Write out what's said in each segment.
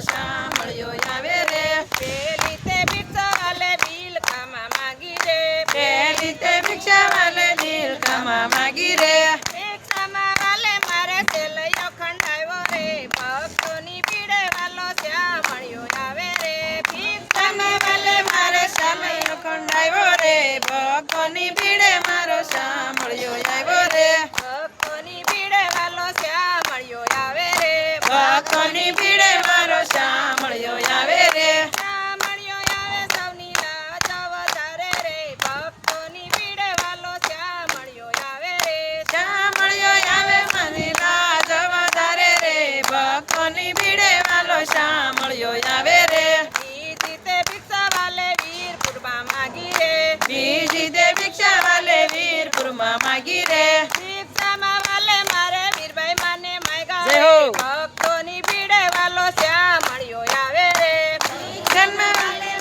શામળિયો આવે રે પેલી તે ભિક્ષા વાલે બિલ કામા માગી રે પેલી તે ભિક્ષા વાલે દિલ કામા માગી રે ભિક્ષામાં વાલે મારે સેલૈયો ખંડાયો રે ભક્તોની ભીડે વાલો શામળિયો આવે રે ભિક્ષામાં વાલે મારે શામળિયો ખંડાયો રે ભક્તોની ભીડે મારો શામળિયો આવ્યો રે ભક્તોની ભીડે વાલો શામળિયો આવે રે ભક્તોની ભીડે મારો શામળિયો આવે રે શામળિયો આવે સૌની લાજ વધારે રે ભક્તોની ભીડે વાલો શામળિયો આવે રે શામળિયો આવે મને લાજ વધારે રે ભક્તોની ભીડે વાલો શામળિયો આવે રે બીજી તે ભિક્ષા વાલે વીરપુરમાં માગી રે બીજી દે ભિક્ષા વાલે વીરપુરમાં માગી રે ભિક્ષામાં વાલે મારે વીરભાઈ માને માગ્યા જય રે હો. ભક્તોની ભીડે વાલો શામળિયો આવે રે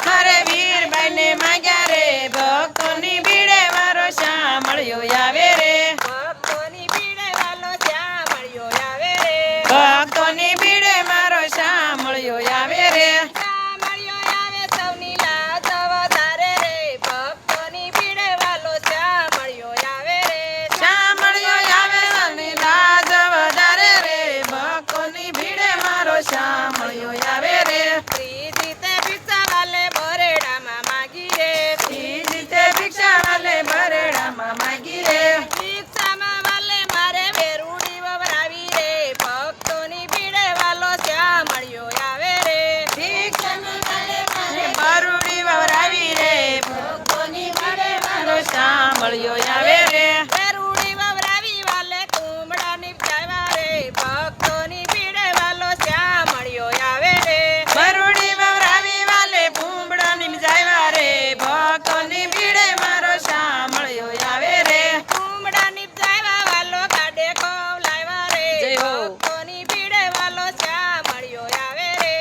મારે વીરબાઈને માગ્યા રે ભક્તોની ભીડે મારો શામળિયો આવે રે ભક્તોની ભીડે વાલો શામળિયો આવે રે ભક્તોની ભીડે મારો શામળિયો આવે રે શામળિયો આવે સૌની લાજ વધારે રે ભક્તોની ભીડે વાલો શામળિયો આવે રે શામળિયો આવે અને લાજ વધારે રે ભક્તોની ભીડે મારો શામળિયો આવે રે ત્રીજી તે ભિક્ષા વાલે બરેડામાં માગી રે ત્રીજી તે ભિક્ષા વાલે બરેડામાં માગી રે ભિક્ષામાં વાલે મારે વેરુડી વવરાવી રે ભક્તોની ભીડે વાલો શામળિયો આવે રે ભિક્ષામાં વાલે મારે બરુડી વવરાવી રે ભક્તોની ભીડે મારો શામળિયો આવે રે વેરુડી વવરાવી વાલે કુમડા નિપજાવ્યા રે ભક્તોની ભીડે વાલો શામળિયો આવે રે બરુડી વવરાવી વાલે ભૂંબડાની જાયવા રે ભક્તોની ભીડે મારો શામળિયો આવે રે કુમડા નિપજાવ્યા વાલો ગાડે ખવલાવ્યા રે જય હો. ભક્તોની ભીડે વાલો શામળિયો આવે રે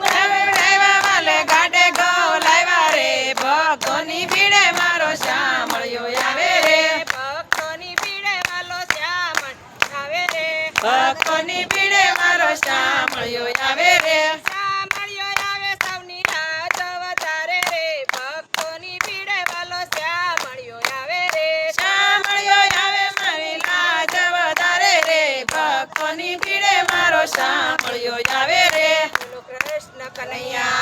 વવરાવ્યા વાલે ગાડે ઘઉં લાવ્યા રે ભક્તોની ભીડે મારો શામળિયો આવે રે ભક્તોની ભીડે વાલો શામળિયો આવે રે ભક્તોની ભીડે મારો શામળિયો આવે રે શામળિયો આવે સૌની લાજ વધારે રે ભક્તોની ભીડે વાલો શામળિયો આવે રે શામળિયો આવે મારી લાજ વધારે રે ભક્તોની ભીડે મારો શામળિયો આવે રે બોલો કૃષ્ણ કનૈયા